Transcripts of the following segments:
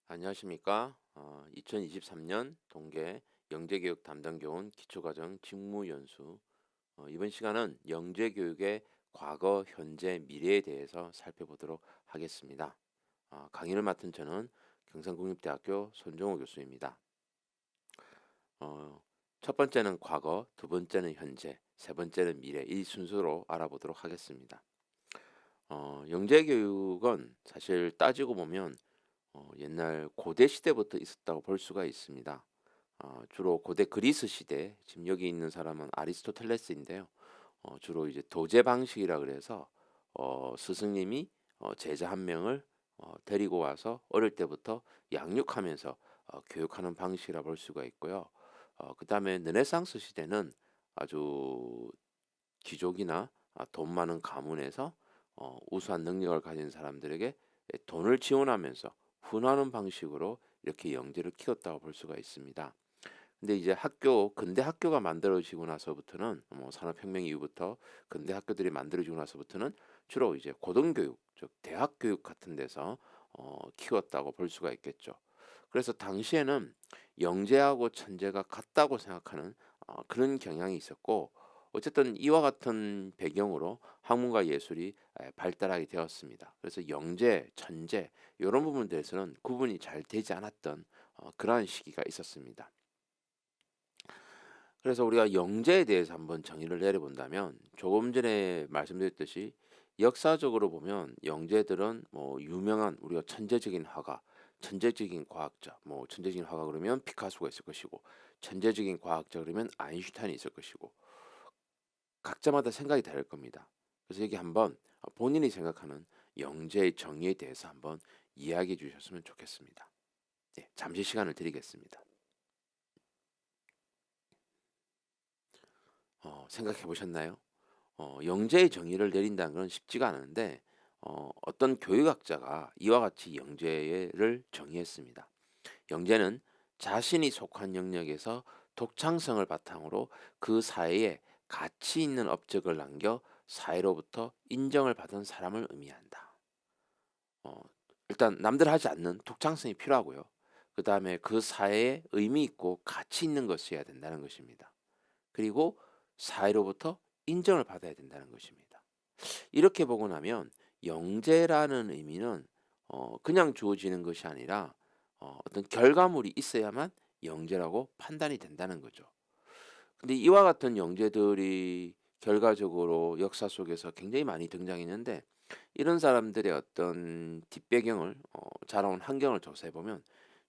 안녕하십니까? 2023년 동계 영재교육 담당 교원 기초과정 직무연수. 이번 시간은 영재교육의 과거, 현재, 미래에 대해서 살펴보도록 하겠습니다. 강의를 맡은 저는 경상국립대학교 손정호 교수입니다. 어, 첫 번째는 과거, 두 번째는 현재, 세 번째는 미래, 이 순서로 알아보도록 하겠습니다. 영재교육은 사실 따지고 보면 옛날 고대 시대부터 있었다고 볼 수가 있습니다. 주로 고대 그리스 시대, 지금 여기 있는 사람은 아리스토텔레스인데요. 주로 이제 도제 방식이라 그래서 스승님이 제자 한 명을 데리고 와서 어릴 때부터 양육하면서 교육하는 방식이라 볼 수가 있고요. 그다음에 르네상스 시대는 아주 귀족이나 돈 많은 가문에서 우수한 능력을 가진 사람들에게 돈을 지원하면서 훈하는 방식으로 이렇게 영재를 키웠다고 볼 수가 있습니다. 근데 이제 근대 학교가 만들어지고 나서부터는 뭐 산업혁명 이후부터 근대 학교들이 만들어지고 나서부터는 주로 이제 고등교육, 즉 대학 교육 같은 데서 키웠다고 볼 수가 있겠죠. 그래서 당시에는 영재하고 천재가 같다고 생각하는 그런 경향이 있었고, 어쨌든 이와 같은 배경으로 학문과 예술이 발달하게 되었습니다. 그래서 영재, 천재 이런 부분들에서는 구분이 잘 되지 않았던 그러한 시기가 있었습니다. 그래서 우리가 영재에 대해서 한번 정의를 내려본다면, 조금 전에 말씀드렸듯이 역사적으로 보면 영재들은 뭐 유명한 우리가 천재적인 화가, 천재적인 과학자, 뭐 천재적인 화가 그러면 피카소가 있을 것이고, 천재적인 과학자 그러면 아인슈타인이 있을 것이고, 각자마다 생각이 다를 겁니다. 그래서 여기 한번 본인이 생각하는 영재의 정의에 대해서 한번 이야기해 주셨으면 좋겠습니다. 네, 잠시 시간을 드리겠습니다. 생각해 보셨나요? 영재의 정의를 내린다는 건 쉽지가 않은데, 어떤 교육학자가 이와 같이 영재를 정의했습니다. 영재는 자신이 속한 영역에서 독창성을 바탕으로 그 사회에 가치 있는 업적을 남겨 사회로부터 인정을 받은 사람을 의미한다. 어, 일단 남들 하지 않는 독창성이 필요하고요. 그 다음에 그 사회에 의미 있고 가치 있는 것이어야 된다는 것입니다. 그리고 사회로부터 인정을 받아야 된다는 것입니다. 이렇게 보고 나면 영재라는 의미는 그냥 주어지는 것이 아니라 어떤 결과물이 있어야만 영재라고 판단이 된다는 거죠. 근데 이와 같은 영재들이 결과적으로 역사 속에서 굉장히 많이 등장했는데, 이런 사람들의 어떤 뒷배경을 자라온 환경을 조사해 보면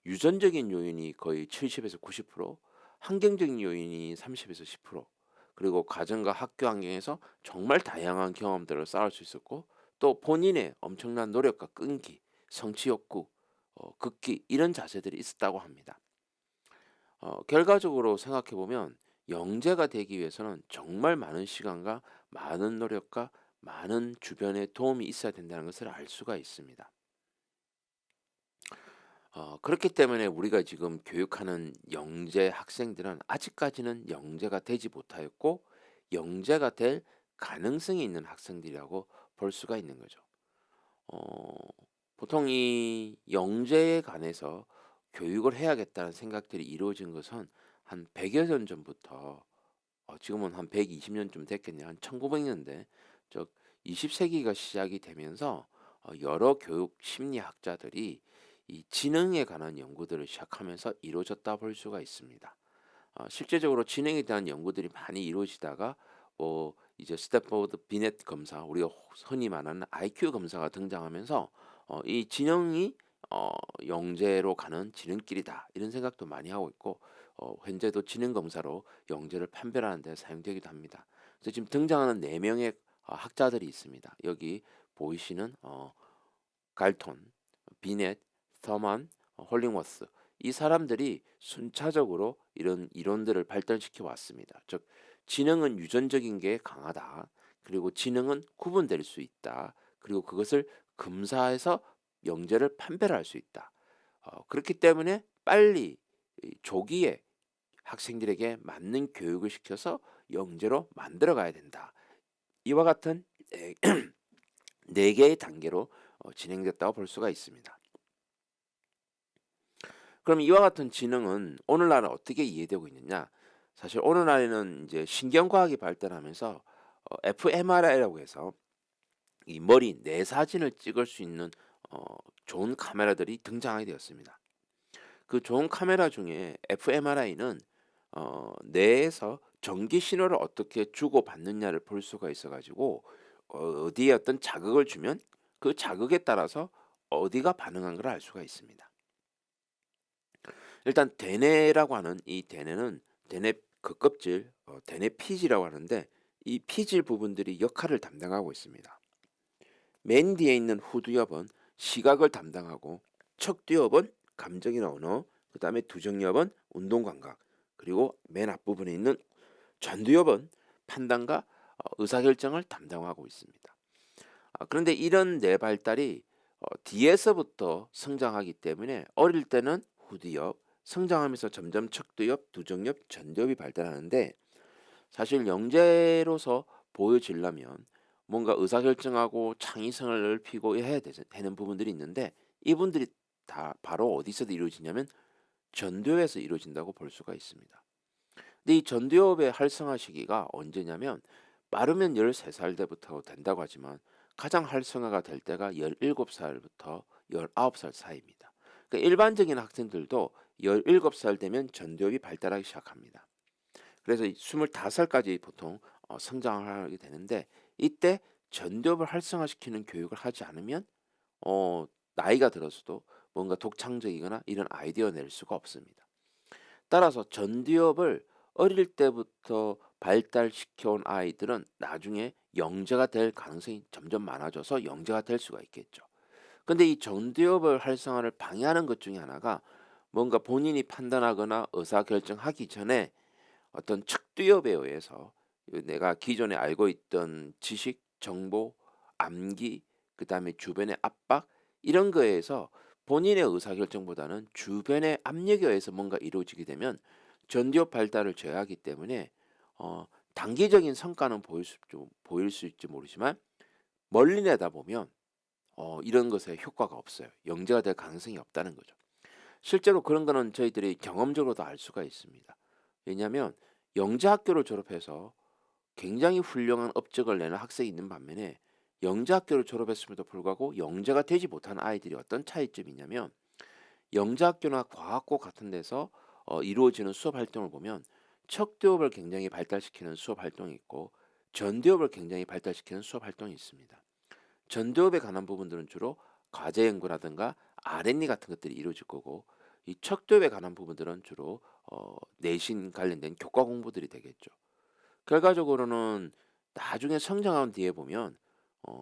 유전적인 요인이 거의 70에서 90%, 환경적인 요인이 30에서 10%, 그리고 가정과 학교 환경에서 정말 다양한 경험들을 쌓을 수 있었고, 또 본인의 엄청난 노력과 끈기, 성취 욕구, 극기 이런 자세들이 있었다고 합니다. 결과적으로 생각해 보면 영재가 되기 위해서는 정말 많은 시간과 많은 노력과 많은 주변의 도움이 있어야 된다는 것을 알 수가 있습니다. 그렇기 때문에 우리가 지금 교육하는 영재 학생들은 아직까지는 영재가 되지 못하였고, 영재가 될 가능성이 있는 학생들이라고 볼 수가 있는 거죠. 어, 보통 이 영재에 관해서 교육을 해야겠다는 생각들이 이루어진 것은 한 100여 년 전부터, 지금은 한 120년쯤 됐겠네요. 한 1900년대, 즉 20세기가 시작이 되면서 여러 교육 심리학자들이 이 지능에 관한 연구들을 시작하면서 이루어졌다 볼 수가 있습니다. 실제적으로 지능에 대한 연구들이 많이 이루어지다가 뭐 이제 스탠포드 비넷 검사, 우리가 흔히 말하는 IQ 검사가 등장하면서 이 지능이 영재로 가는 지름길이다 이런 생각도 많이 하고 있고, 현재도 지능 검사로 영재를 판별하는 데 사용되기도 합니다. 그래서 지금 등장하는 네 명의 학자들이 있습니다. 여기 보이시는 갈톤, 비넷, 서만, 홀링워스, 이 사람들이 순차적으로 이런 이론들을 발전시켜 왔습니다. 즉 지능은 유전적인 게 강하다. 그리고 지능은 구분될 수 있다. 그리고 그것을 검사해서 영재를 판별할 수 있다. 그렇기 때문에 빨리 조기에 학생들에게 맞는 교육을 시켜서 영재로 만들어 가야 된다. 이와 같은 네, 네 개의 단계로 진행됐다고 볼 수가 있습니다. 그럼 이와 같은 지능은 오늘날은 어떻게 이해되고 있느냐? 사실 오늘날에는 이제 신경과학이 발달하면서 fMRI라고 해서 이 머리 내 사진을 찍을 수 있는 어 좋은 카메라들이 등장하게 되었습니다. 그 좋은 카메라 중에 fMRI는 뇌에서 전기 신호를 어떻게 주고받느냐를 볼 수가 있어 가지고 어디에 어떤 자극을 주면 그 자극에 따라서 어디가 반응한 걸 알 수가 있습니다. 일단 대뇌라고 하는 이 대뇌는 대뇌 겉껍질 대뇌 피지라고 하는데 이 피질 부분들이 역할을 담당하고 있습니다. 맨 뒤에 있는 후두엽은 시각을 담당하고 척두엽은 감정이나 언어, 그다음에 두정엽은 운동 감각, 그리고 맨 앞부분에 있는 전두엽은 판단과 의사결정을 담당하고 있습니다. 그런데 이런 뇌 발달이 뒤에서부터 성장하기 때문에 어릴 때는 후두엽, 성장하면서 점점 척두엽, 두정엽, 전두엽이 발달하는데 사실 영재로서 보여지려면 뭔가 의사결정하고 창의성을 넓히고 해야 되는 부분들이 있는데 이분들이 다 바로 어디서 이루어지냐면 전두엽에서 이루어진다고 볼 수가 있습니다. 근데 이 전두엽의 활성화 시기가 언제냐면 빠르면 13살 때부터 된다고 하지만 가장 활성화가 될 때가 17살부터 19살 사이입니다. 그러니까 일반적인 학생들도 17살 되면 전두엽이 발달하기 시작합니다. 그래서 25살까지 보통 성장을 하게 되는데 이때 전두엽을 활성화시키는 교육을 하지 않으면 나이가 들어서도 뭔가 독창적이거나 이런 아이디어 낼 수가 없습니다. 따라서 전두엽을 어릴 때부터 발달시켜 온 아이들은 나중에 영재가 될 가능성이 점점 많아져서 영재가 될 수가 있겠죠. 근데 이 전두엽을 활성화를 방해하는 것 중에 하나가 뭔가 본인이 판단하거나 의사결정하기 전에 어떤 척두엽에 의해서 내가 기존에 알고 있던 지식, 정보, 암기, 그다음에 주변의 압박 이런 거에 의해서 본인의 의사결정보다는 주변의 압력에 의해서 뭔가 이루어지게 되면 전두엽 발달을 제어하기 때문에 단기적인 성과는 보일 수 있지 모르지만 멀리 내다보면 이런 것에 효과가 없어요. 영재가 될 가능성이 없다는 거죠. 실제로 그런 거는 저희들이 경험적으로도 알 수가 있습니다. 왜냐하면 영재학교를 졸업해서 굉장히 훌륭한 업적을 내는 학생이 있는 반면에 영재학교를 졸업했음에도 불구하고 영재가 되지 못한 아이들이 어떤 차이점이 있냐면 영재학교나 과학고 같은 데서 이루어지는 수업 활동을 보면 척두엽을 굉장히 발달시키는 수업 활동이 있고 전두엽을 굉장히 발달시키는 수업 활동이 있습니다. 전두엽에 관한 부분들은 주로 과제 연구라든가 R&D 같은 것들이 이루어질 거고 이 척두엽에 관한 부분들은 주로 내신 관련된 교과 공부들이 되겠죠. 결과적으로는 나중에 성장한 뒤에 보면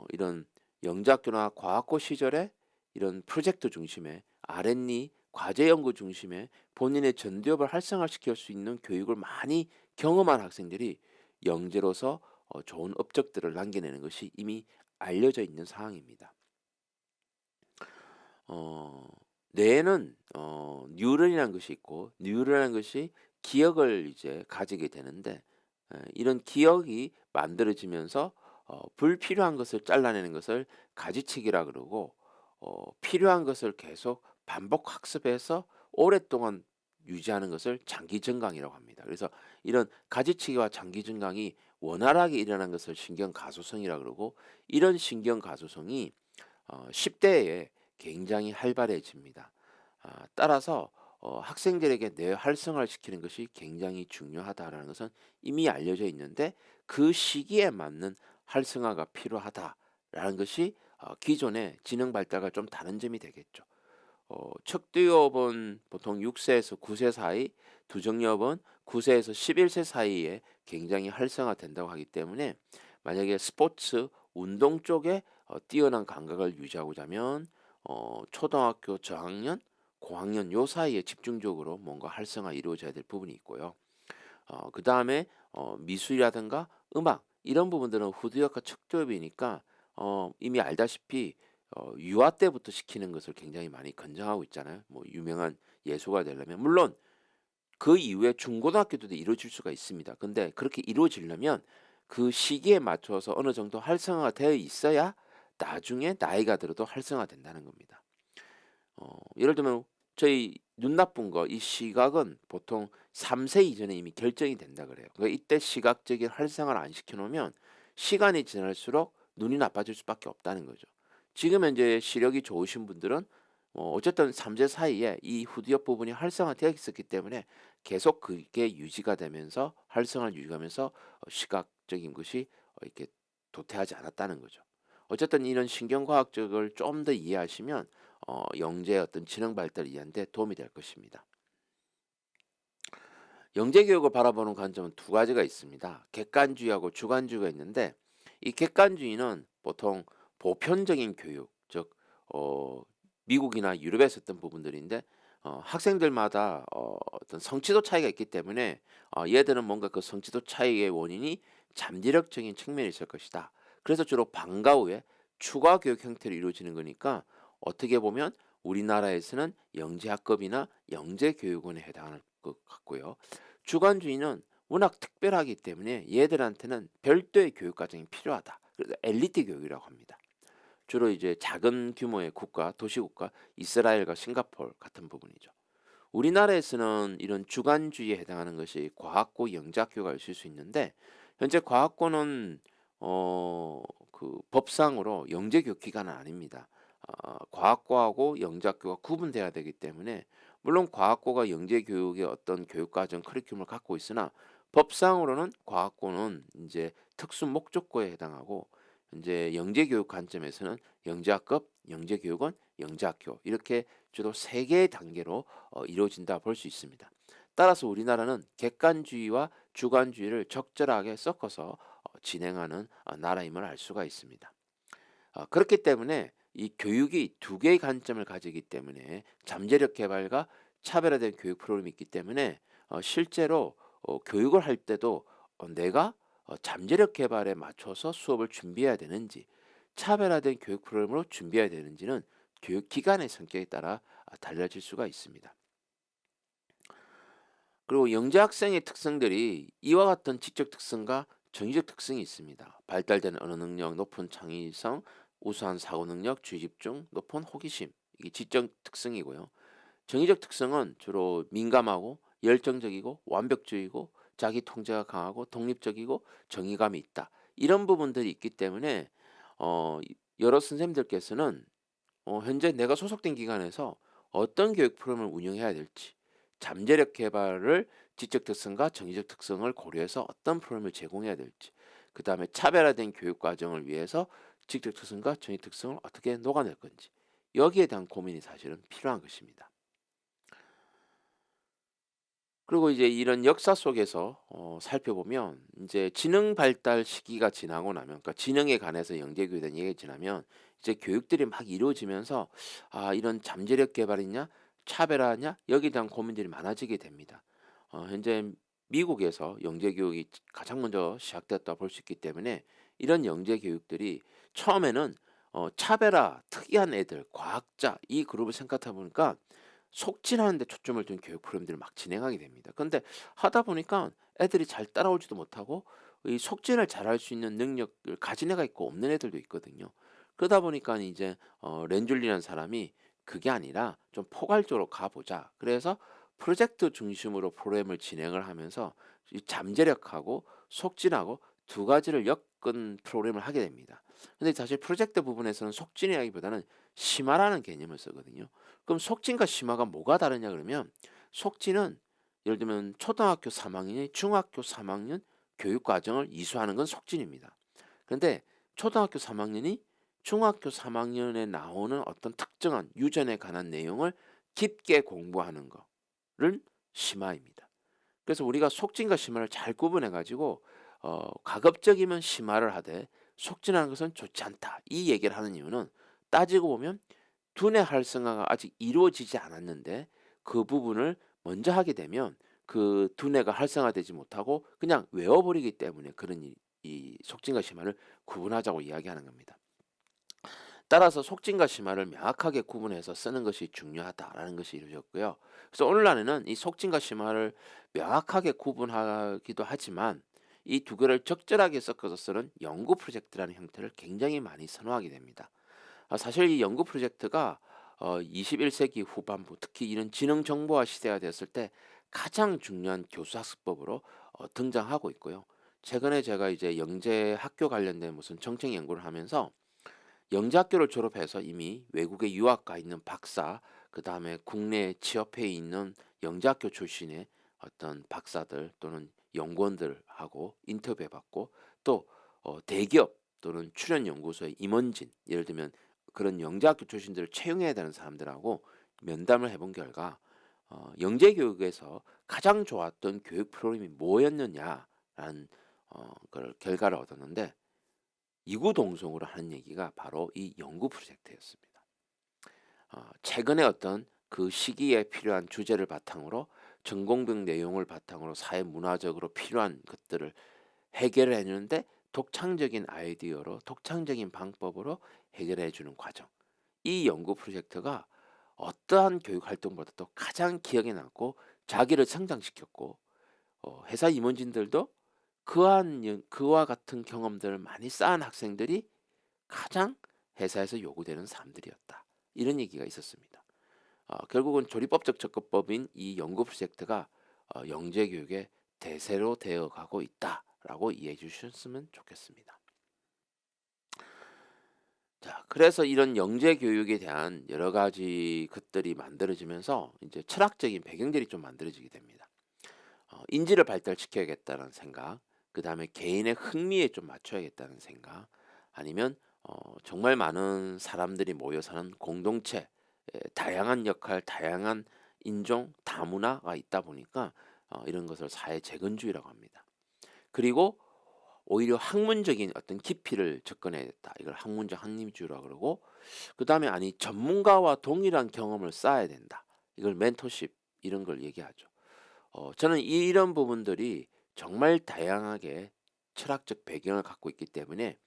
이런 영재학교나 과학고 시절에 이런 프로젝트 중심의 R&D, 과제 연구 중심의 본인의 전두엽을 활성화시킬 수 있는 교육을 많이 경험한 학생들이 영재로서 좋은 업적들을 남겨내는 것이 이미 알려져 있는 상황입니다. 어 뇌에는 뉴런이라는 것이 있고 뉴런이라는 것이 기억을 이제 가지게 되는데 이런 기억이 만들어지면서 불필요한 것을 잘라내는 것을 가지치기라 그러고 필요한 것을 계속 반복 학습해서 오랫동안 유지하는 것을 장기 증강이라고 합니다. 그래서 이런 가지치기와 장기 증강이 원활하게 일어난 것을 신경 가소성이라 그러고 이런 신경 가소성이 10 대에 굉장히 활발해집니다. 따라서 학생들에게 뇌 활성화를 시키는 것이 굉장히 중요하다라는 것은 이미 알려져 있는데 그 시기에 맞는 활성화가 필요하다라는 것이 기존의 지능 발달과 좀 다른 점이 되겠죠. 척두엽은 보통 6세에서 9세 사이, 두정엽은 9세에서 11세 사이에 굉장히 활성화된다고 하기 때문에 만약에 스포츠, 운동 쪽에 뛰어난 감각을 유지하고자 하면 초등학교 저학년, 고학년 요 사이에 집중적으로 뭔가 활성화 이루어져야 될 부분이 있고요. 그다음에 미술이라든가 음악 이런 부분들은 후두엽과 척두엽이니까 이미 알다시피 유아 때부터 시키는 것을 굉장히 많이 권장하고 있잖아요. 뭐 유명한 예술가 되려면 물론 그 이후에 중고등학교 때도 이루어질 수가 있습니다. 근데 그렇게 이루어지려면 그 시기에 맞춰서 어느 정도 활성화가 되어 있어야 나중에 나이가 들어도 활성화된다는 겁니다. 예를 들면 저희 눈 나쁜 거 이 시각은 보통 3세 이전에 이미 결정이 된다 그래요. 그러니까 이때 시각적인 활성화를 안 시켜 놓으면 시간이 지날수록 눈이 나빠질 수밖에 없다는 거죠. 지금 현재 시력이 좋으신 분들은 어쨌든 3세 사이에 이 후두엽 부분이 활성화되어 있었기 때문에 계속 그게 유지가 되면서 활성화를 유지하면서 시각적인 것이 이렇게 도태하지 않았다는 거죠. 어쨌든 이런 신경과학적을 좀 더 이해하시면 영재의 어떤 지능 발달을 이해하는 데 도움이 될 것입니다. 영재 교육을 바라보는 관점은 두 가지가 있습니다. 객관주의하고 주관주의가 있는데 이 객관주의는 보통 보편적인 교육, 즉 미국이나 유럽에서 했던 부분들인데 학생들마다 어떤 성취도 차이가 있기 때문에 얘들은 뭔가 그 성취도 차이의 원인이 잠재력적인 측면이 있을 것이다. 그래서 주로 방과 후에 추가 교육 형태로 이루어지는 거니까 어떻게 보면 우리나라에서는 영재학급이나 영재교육원에 해당하는 것 같고요. 주관주의는 워낙 특별하기 때문에 얘들한테는 별도의 교육 과정이 필요하다. 그래서 엘리트 교육이라고 합니다. 주로 이제 작은 규모의 국가, 도시국가, 이스라엘과 싱가포르 같은 부분이죠. 우리나라에서는 이런 주관주의에 해당하는 것이 과학고 영재학교가 있을 수 있는데 현재 과학고는 법상으로 영재교육 기관은 아닙니다. 과학고하고 영재학교가 구분돼야 되기 때문에 물론 과학고가 영재교육의 어떤 교육과정 커리큘럼을 갖고 있으나 법상으로는 과학고는 이제 특수 목적고에 해당하고 이제 영재교육 관점에서는 영재학급, 영재교육원, 영재학교 이렇게 주로 세 개의 단계로 이루어진다 볼 수 있습니다. 따라서 우리나라는 객관주의와 주관주의를 적절하게 섞어서 진행하는 나라임을 알 수가 있습니다. 그렇기 때문에 이 교육이 두 개의 관점을 가지기 때문에 잠재력 개발과 차별화된 교육 프로그램이 있기 때문에 실제로 교육을 할 때도 내가 잠재력 개발에 맞춰서 수업을 준비해야 되는지 차별화된 교육 프로그램으로 준비해야 되는지는 교육 기관의 성격에 따라 달라질 수가 있습니다. 그리고 영재 학생의 특성들이 이와 같은 지적 특성과 정의적 특성이 있습니다. 발달된 언어 능력, 높은 창의성, 우수한 사고 능력, 주의 집중, 높은 호기심. 이게 지적 특성이고요. 정의적 특성은 주로 민감하고 열정적이고 완벽주의고 자기 통제가 강하고 독립적이고 정의감이 있다. 이런 부분들이 있기 때문에 여러 선생님들께서는 현재 내가 소속된 기관에서 어떤 교육 프로그램을 운영해야 될지 잠재력 개발을 지적 특성과 정의적 특성을 고려해서 어떤 프로그램을 제공해야 될지 그다음에 차별화된 교육 과정을 위해서 지적 특성과 정의 특성을 어떻게 녹아낼 건지 여기에 대한 고민이 사실은 필요한 것입니다. 그리고 이제 이런 역사 속에서 살펴보면 이제 지능 발달 시기가 지나고 나면 그러니까 지능에 관해서 영재교육에 대한 얘기가 지나면 이제 교육들이 막 이루어지면서 '아 이런 잠재력 개발이냐 차별화냐?' 여기에 대한 고민들이 많아지게 됩니다. 현재 미국에서 영재교육이 가장 먼저 시작됐다 볼 수 있기 때문에 이런 영재교육들이 처음에는 차별화 특이한 애들 과학자 이 그룹을 생각하다 보니까 속진하는 데 초점을 둔 교육 프로그램들을 막 진행하게 됩니다. 근데 하다 보니까 애들이 잘 따라오지도 못하고 이 속진을 잘할 수 있는 능력을 가진 애가 있고 없는 애들도 있거든요. 그러다 보니까 이제 렌줄리라는 사람이 그게 아니라 좀 포괄적으로 가 보자. 그래서 프로젝트 중심으로 프로그램을 진행을 하면서 이 잠재력하고 속진하고 두 가지를 엮은 프로그램을 하게 됩니다. 근데 사실 프로젝트 부분에서는 속진이라기보다는 심화라는 개념을 쓰거든요. 그럼 속진과 심화가 뭐가 다르냐 그러면 속진은 예를 들면 초등학교 3 학년이 중학교 3 학년 교육 과정을 이수하는 건 속진입니다. 그런데 초등학교 3 학년이 중학교 3 학년에 나오는 어떤 특정한 유전에 관한 내용을 깊게 공부하는 거를 심화입니다. 그래서 우리가 속진과 심화를 잘 구분해 가지고 가급적이면 심화를 하되 속진하는 것은 좋지 않다. 이 얘기를 하는 이유는 따지고 보면 두뇌 활성화가 아직 이루어지지 않았는데 그 부분을 먼저 하게 되면 그 두뇌가 활성화되지 못하고 그냥 외워버리기 때문에 그런 이 속진과 심화를 구분하자고 이야기하는 겁니다. 따라서 속진과 심화를 명확하게 구분해서 쓰는 것이 중요하다라는 것이 이루어졌고요. 그래서 오늘날에는 이 속진과 심화를 명확하게 구분하기도 하지만 이 두 개를 적절하게 섞어서 쓰는 연구 프로젝트라는 형태를 굉장히 많이 선호하게 됩니다. 사실 이 연구 프로젝트가 21세기 후반부 특히 이런 지능 정보화 시대가 됐을 때 가장 중요한 교수 학습법으로 등장하고 있고요. 최근에 제가 이제 영재 학교 관련된 무슨 정책 연구를 하면서 영재학교를 졸업해서 이미 외국에 유학 가 있는 박사, 그다음에 국내에 취업해 있는 영재학교 출신의 어떤 박사들 또는 연구원들하고 인터뷰해 봤고 또 대기업 또는 출연 연구소의 임원진, 예를 들면 그런 영재학교 출신들을 채용해야 되는 사람들하고 면담을 해본 결과 영재 교육에서 가장 좋았던 교육 프로그램이 뭐였느냐라는 그 결과를 얻었는데 이구동성으로 하는 얘기가 바로 이 연구 프로젝트였습니다. 최근에 어떤 그 시기에 필요한 주제를 바탕으로 전공병 내용을 바탕으로 사회 문화적으로 필요한 것들을 해결을 해 주는데 독창적인 아이디어로 독창적인 방법으로 해결해 주는 과정. 이 연구 프로젝트가 어떠한 교육 활동보다도 가장 기억에 남고 자기를 성장시켰고 회사 임원진들도 그와 같은 경험들을 많이 쌓은 학생들이 가장 회사에서 요구되는 사람들이었다. 이런 얘기가 있었습니다. 결국은 조리법적 접근법인 이 연구 프로젝트가 영재 교육의 대세로 되어 가고 있다라고 이해해 주셨으면 좋겠습니다. 자, 그래서 이런 영재 교육에 대한 여러 가지 것들이 만들어지면서 이제 철학적인 배경들이 좀 만들어지게 됩니다. 인지를 발달시켜야겠다는 생각, 그다음에 개인의 흥미에 좀 맞춰야겠다는 생각, 아니면 정말 많은 사람들이 모여 사는 공동체, 다양한 역할, 다양한 인종, 다문화가 있다 보니까 이런 것을 사회 재건주의라고 합니다. 그리고 오히려 학문적인 어떤 깊이를 접근해야겠다. 이걸 학문적 학림주의라고 그러고 그다음에 아니 전문가와 동일한 경험을 쌓아야 된다. 이걸 멘토십 이런 걸 얘기하죠. 저는 이런 부분들이 정말 다양하게 철학적 배경을 갖고 있기 때문에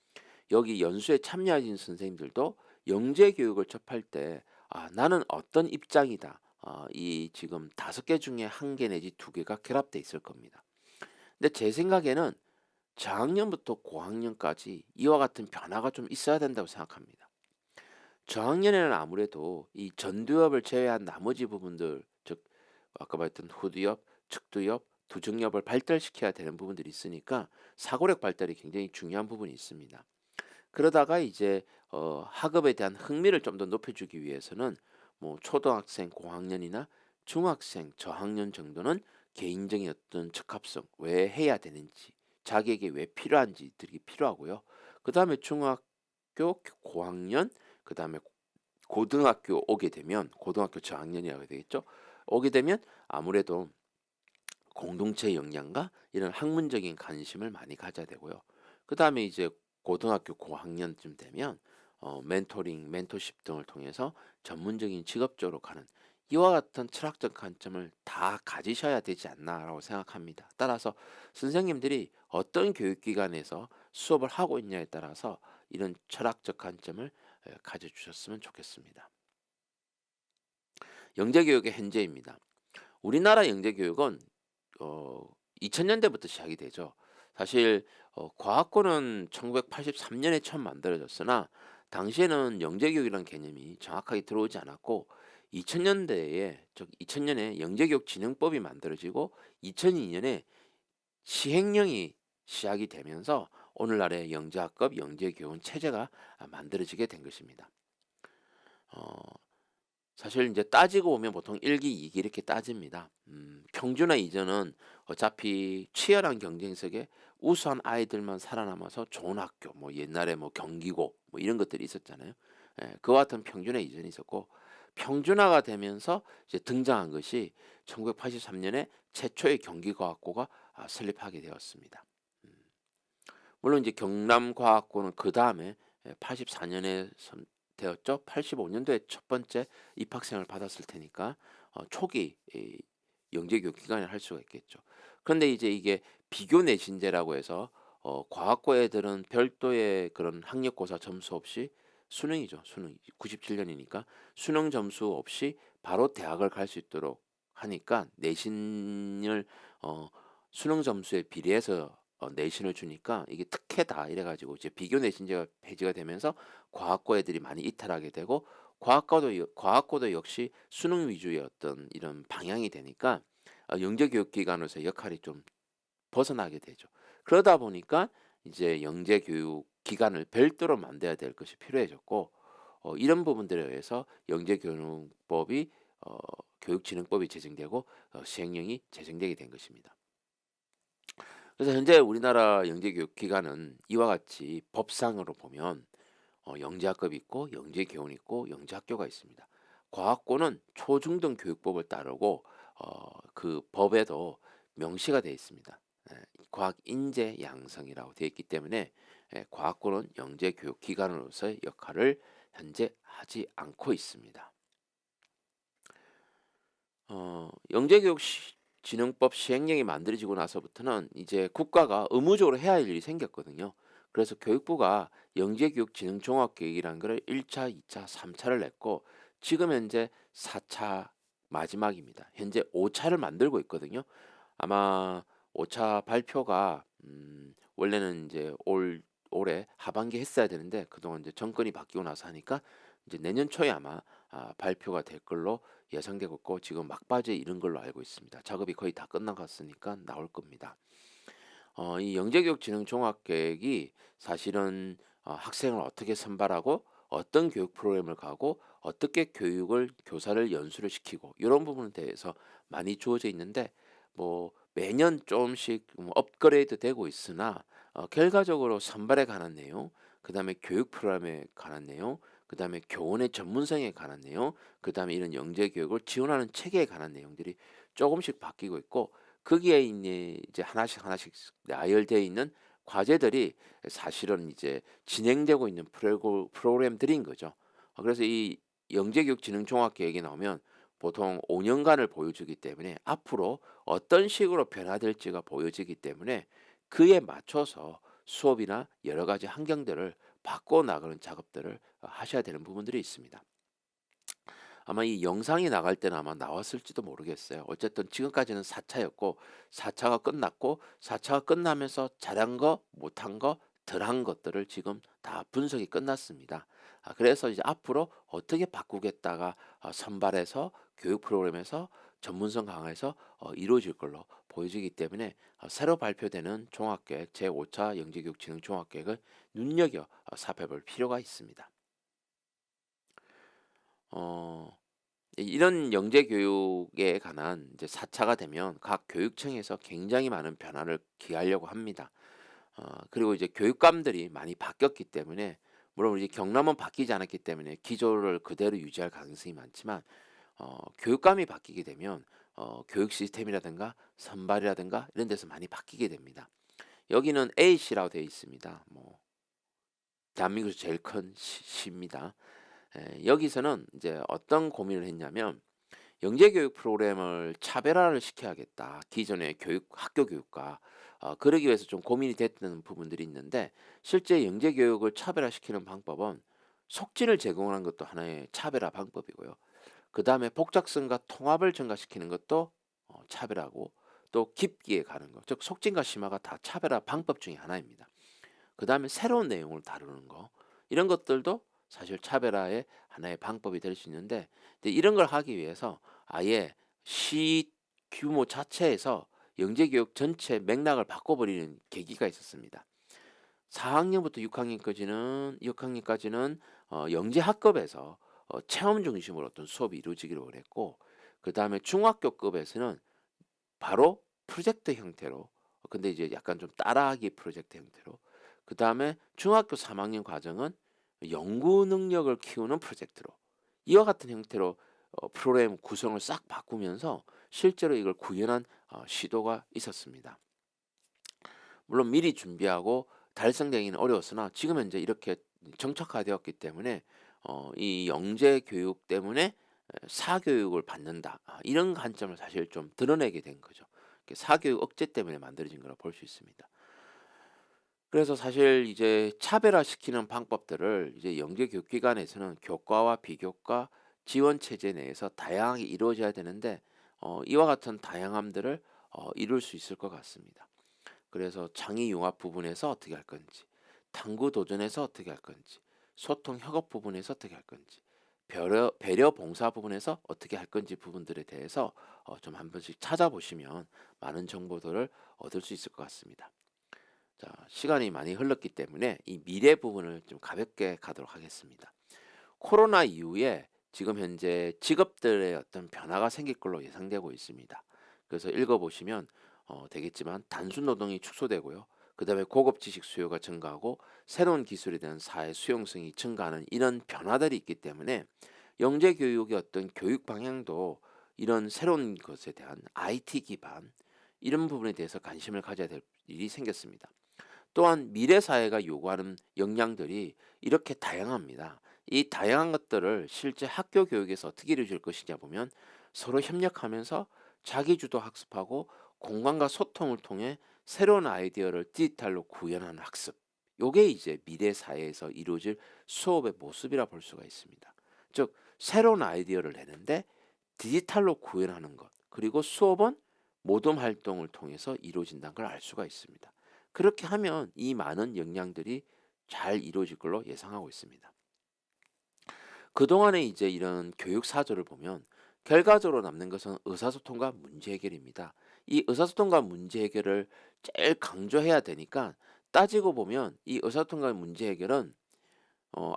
여기 연수에 참여하신 선생님들도 영재 교육을 접할 때 '아 나는 어떤 입장이다.' 이 지금 5개 중에 1개 내지 2개가 결합돼 있을 겁니다. 근데 제 생각에는 저학년부터 고학년까지 이와 같은 변화가 좀 있어야 된다고 생각합니다. 저학년에는 아무래도 이 전두엽을 제외한 나머지 부분들 즉 아까 말했던 후두엽, 측두엽, 두정엽을 발달시켜야 되는 부분들이 있으니까 사고력 발달이 굉장히 중요한 부분이 있습니다. 그러다가 이제 학업에 대한 흥미를 좀 더 높여주기 위해서는 뭐 초등학생 고학년이나 중학생 저학년 정도는 개인적인 어떤 적합성 왜 해야 되는지 자기에게 왜 필요한지들이 필요하고요. 그다음에 중학교 고학년 그다음에 고등학교 오게 되면 고등학교 저학년이라고 되겠죠. 오게 되면 아무래도 공동체 역량과 이런 학문적인 관심을 많이 가져야 되고요. 그다음에 이제 고등학교 고학년쯤 되면 멘토링, 멘토십 등을 통해서 전문적인 직업적으로 가는 이와 같은 철학적 관점을 다 가지셔야 되지 않나라고 생각합니다. 따라서 선생님들이 어떤 교육기관에서 수업을 하고 있냐에 따라서 이런 철학적 관점을 가져주셨으면 좋겠습니다. 영재교육의 현재입니다. 우리나라 영재교육은 2000년대부터 시작이 되죠. 사실 과학고는 1983년에 처음 만들어졌으나 당시에는 영재교육이라는 개념이 정확하게 들어오지 않았고 2000년대에 즉 2000년에 영재교육진흥법이 만들어지고 2002년에 시행령이 시작이 되면서 오늘날의 영재학급 영재교원 체제가 만들어지게 된 것입니다. 어 사실 이제 따지고 보면 보통 1 기, 2기 이렇게 따집니다. 평준화 이전은 어차피 치열한 경쟁 속에 우수한 아이들만 살아남아서 좋은 학교 뭐 옛날에 뭐 경기고 뭐 이런 것들이 있었잖아요. 그와 같은 평준화 이전이 있었고 평준화가 되면서 이제 등장한 것이 1983 년에 최초의 경기과학고가 설립하게 되었습니다. 음 물론 이제 경남과학고는 그다음에 84 년에 되었죠. 85 년도에 첫 번째 입학생을 받았을 테니까 초기 이 영재교육 기간을 할 수가 있겠죠. 그런데 이제 이게 비교 내신제라고 해서 과학고 애들은 별도의 그런 학력고사 점수 없이 수능이죠. 수능. 97년이니까 수능 점수 없이 바로 대학을 갈 수 있도록 하니까 내신을 어 수능 점수에 비례해서 내신을 주니까 이게 특혜다 이래 가지고 이제 비교 내신제가 폐지가 되면서 과학고 애들이 많이 이탈하게 되고 과학고도 역시 수능 위주의 어떤 이런 방향이 되니까 영재 교육 기관으로서의 역할이 좀 벗어나게 되죠. 그러다 보니까 이제 영재 교육 기관을 별도로 만들어야 될 것이 필요해졌고 이런 부분들에 의해서 영재 교육법이 어 교육진흥법이 제정되고 시행령이 제정되게 된 것입니다. 그래서 현재 우리나라 영재 교육 기관은 이와 같이 법상으로 보면 영재학급이 있고 영재교훈이 있고 영재학교가 있습니다. 과학고는 초중등 교육법을 따르고 그 법에도 명시가 되어 있습니다. 예, 과학 인재 양성이라고 되어 있기 때문에 과학고는 영재 교육 기관으로서의 역할을 현재 하지 않고 있습니다. 영재교육 진흥법 시행령이 만들어지고 나서부터는 이제 국가가 의무적으로 해야 할 일이 생겼거든요. 그래서 교육부가 영재교육진흥종합계획이라는 거를 1차, 2차, 3차를 냈고 지금 현재 4차 마지막입니다. 현재 5차를 만들고 있거든요. 아마 5차 발표가 원래는 이제 올해 하반기에 했어야 되는데 그동안 이제 정권이 바뀌고 나서 하니까 이제 내년 초에 아마 발표가 될 걸로 예상되고 있고 지금 막바지에 이른 걸로 알고 있습니다. 작업이 거의 다 끝나갔으니까 나올 겁니다. 이 영재교육진흥종합계획이 사실은 학생을 어떻게 선발하고 어떤 교육 프로그램을 가고 어떻게 교육을 교사를 연수를 시키고 이런 부분에 대해서 많이 주어져 있는데 뭐 매년 조금씩 업그레이드 되고 있으나 결과적으로 선발에 관한 내용, 그다음에 교육 프로그램에 관한 내용, 그다음에 교원의 전문성에 관한 내용, 그다음에 이런 영재 교육을 지원하는 체계에 관한 내용들이 조금씩 바뀌고 있고 거기에 있는 이제 하나씩 하나씩 나열되어 있는 과제들이 사실은 이제 진행되고 있는 프로그램들인 거죠. 그래서 이 영재교육진흥종합계획이 나오면 보통 5년간을 보여주기 때문에 앞으로 어떤 식으로 변화될지가 보여지기 때문에 그에 맞춰서 수업이나 여러 가지 환경들을 바꿔 나가는 작업들을 하셔야 되는 부분들이 있습니다. 아마 이 영상이 나갈 때는 아마 나왔을지도 모르겠어요. 어쨌든 지금까지는 4 차였고 4 차가 끝났고 4 차가 끝나면서 잘한 거, 못한 거, 덜한 것들을 지금 다 분석이 끝났습니다. 그래서 이제 앞으로 어떻게 바꾸겠다가 선발해서 교육 프로그램에서 전문성 강화해서 이루어질 걸로 보여지기 때문에 새로 발표되는 종합계획 제5 차 영재교육진흥 종합계획을 눈여겨 살펴볼 필요가 있습니다. 어 이런 영재 교육에 관한 이제 4 차가 되면 각 교육청에서 굉장히 많은 변화를 기하려고 합니다. 그리고 이제 교육감들이 많이 바뀌었기 때문에 물론 이제 경남은 바뀌지 않았기 때문에 기조를 그대로 유지할 가능성이 많지만 교육감이 바뀌게 되면 교육 시스템이라든가 선발이라든가 이런 데서 많이 바뀌게 됩니다. 여기는 A시라고 되어 있습니다. 뭐 대한민국에서 제일 큰 시입니다. 여기서는 이제 어떤 고민을 했냐면 영재 교육 프로그램을 차별화를 시켜야겠다. 기존의 학교 교육과 그러기 위해서 좀 고민이 됐던 부분들이 있는데 실제 영재 교육을 차별화시키는 방법은 속진을 제공하는 것도 하나의 차별화 방법이고요. 그다음에 복잡성과 통합을 증가시키는 것도 차별화고 또 깊이에 가는 것, 즉 속진과 심화가 다 차별화 방법 중에 하나입니다. 그다음에 새로운 내용을 다루는 거 이런 것들도 사실 차별화의 하나의 방법이 될 수 있는데 이제 이런 걸 하기 위해서 아예 시 규모 자체에서 영재교육 전체 맥락을 바꿔버리는 계기가 있었습니다. 4학년부터 6학년까지는 영재학급에서 체험 중심으로 어떤 수업이 이루어지기를 원했고 그다음에 중학교급에서는 바로 프로젝트 형태로 근데 이제 약간 좀 따라하기 프로젝트 형태로 그다음에 중학교 3 학년 과정은 연구 능력을 키우는 프로젝트로 이와 같은 형태로 프로그램 구성을 싹 바꾸면서 실제로 이걸 구현한 시도가 있었습니다. 물론 미리 준비하고 달성되기는 어려웠으나 지금 현재 이렇게 정착화되었기 때문에 이 영재 교육 때문에 사교육을 받는다. 이런 관점을 사실 좀 드러내게 된 거죠. 사교육 억제 때문에 만들어진 거라 볼 수 있습니다. 그래서 사실 이제 차별화시키는 방법들을 이제 영재교육기관에서는 교과와 비교과 지원 체제 내에서 다양하게 이루어져야 되는데 이와 같은 다양함들을 이룰 수 있을 것 같습니다. 그래서 창의 융합 부분에서 어떻게 할 건지, 탐구 도전에서 어떻게 할 건지, 소통 협업 부분에서 어떻게 할 건지, 배려 봉사 부분에서 어떻게 할 건지 부분들에 대해서 좀 한 번씩 찾아보시면 많은 정보들을 얻을 수 있을 것 같습니다. 자, 시간이 많이 흘렀기 때문에 이 미래 부분을 좀 가볍게 가도록 하겠습니다. 코로나 이후에 지금 현재 직업들의 어떤 변화가 생길 걸로 예상되고 있습니다. 그래서 읽어보시면 되겠지만 단순 노동이 축소되고요. 그다음에 고급 지식 수요가 증가하고 새로운 기술에 대한 사회 수용성이 증가하는 이런 변화들이 있기 때문에 영재 교육의 어떤 교육 방향도 이런 새로운 것에 대한 IT 기반 이런 부분에 대해서 관심을 가져야 될 일이 생겼습니다. 또한 미래 사회가 요구하는 역량들이 이렇게 다양합니다. 이 다양한 것들을 실제 학교 교육에서 어떻게 이루어질 것이냐 보면 서로 협력하면서 자기주도 학습하고 공간과 소통을 통해 새로운 아이디어를 디지털로 구현하는 학습. 요게 이제 미래 사회에서 이루어질 수업의 모습이라 볼 수가 있습니다. 즉 새로운 아이디어를 내는데 디지털로 구현하는 것. 그리고 수업은 모둠 활동을 통해서 이루어진다는 걸 알 수가 있습니다. 그렇게 하면 이 많은 역량들이 잘 이루어질 걸로 예상하고 있습니다. 그동안에 이제 이런 교육 사조를 보면 결과적으로 남는 것은 의사소통과 문제 해결입니다. 이 의사소통과 문제 해결을 제일 강조해야 되니까 따지고 보면 이 의사소통과 문제 해결은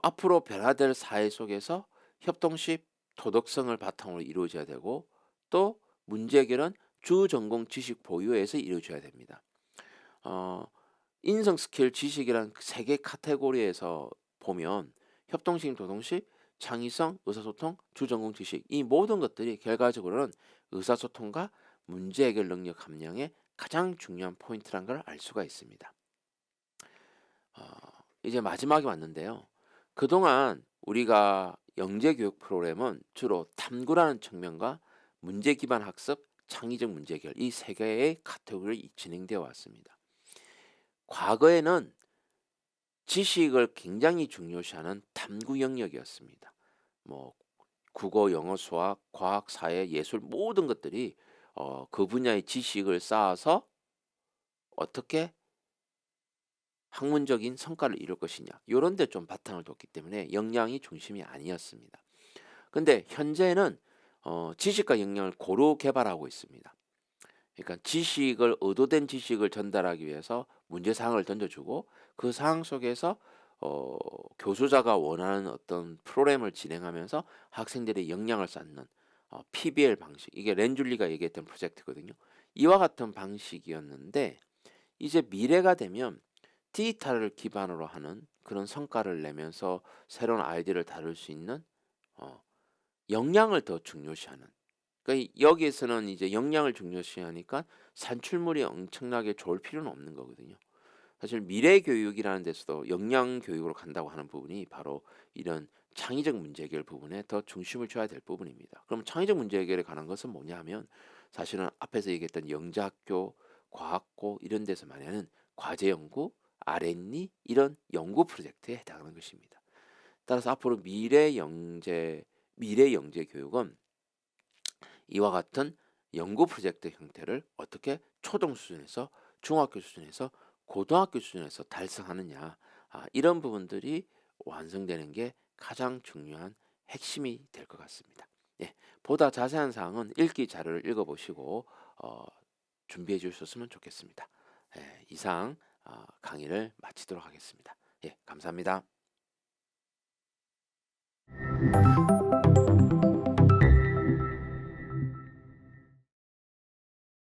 앞으로 변화될 사회 속에서 협동식 도덕성을 바탕으로 이루어져야 되고 또 문제 해결은 주전공 지식 보유에서 이루어져야 됩니다. 어, 인성 스킬 지식이란 세 개 카테고리에서 보면 협동식, 도동식, 창의성, 의사소통, 주전공 지식 이 모든 것들이 결과적으로는 의사소통과 문제 해결 능력 함량의 가장 중요한 포인트란 걸 알 수가 있습니다. 어, 이제 마지막에 왔는데요. 그동안 우리가 영재 교육 프로그램은 주로 탐구라는 측면과 문제 기반 학습, 창의적 문제 해결 이 세 개의 카테고리로 진행되어 왔습니다. 과거에는 지식을 굉장히 중요시하는 탐구 영역이었습니다. 뭐 국어, 영어, 수학, 과학, 사회, 예술 모든 것들이 그 분야의 지식을 쌓아서 어떻게 학문적인 성과를 이룰 것이냐 요런 데 좀 바탕을 뒀기 때문에 역량이 중심이 아니었습니다. 근데 현재는 지식과 역량을 고루 개발하고 있습니다. 그러니까 지식을 의도된 지식을 전달하기 위해서 문제 사항을 던져주고 그 상황 속에서 교수자가 원하는 어떤 프로그램을 진행하면서 학생들의 역량을 쌓는 PBL 방식 이게 렌줄리가 얘기했던 프로젝트거든요. 이와 같은 방식이었는데 이제 미래가 되면 디지털을 기반으로 하는 그런 성과를 내면서 새로운 아이디어를 다룰 수 있는 어, 역량을 더 중요시하는 그러니까 여기에서는 이제 역량을 중요시하니까 산출물이 엄청나게 좋을 필요는 없는 거거든요. 사실 미래 교육이라는 데서도 역량 교육으로 간다고 하는 부분이 바로 이런 창의적 문제 해결 부분에 더 중심을 줘야 될 부분입니다. 그럼 창의적 문제 해결에 관한 것은 뭐냐 하면 사실은 앞에서 얘기했던 영재학교, 과학고 이런 데서 말하는 과제 연구, R&D 이런 연구 프로젝트에 해당하는 것입니다. 따라서 앞으로 미래 영재 교육은 이와 같은 연구 프로젝트 형태를 어떻게 초등 수준에서 중학교 수준에서 고등학교 수준에서 달성하느냐 이런 부분들이 완성되는 게 가장 중요한 핵심이 될 것 같습니다. 예, 보다 자세한 사항은 읽기 자료를 읽어보시고 준비해 주셨으면 좋겠습니다. 예, 이상 강의를 마치도록 하겠습니다. 예, 감사합니다.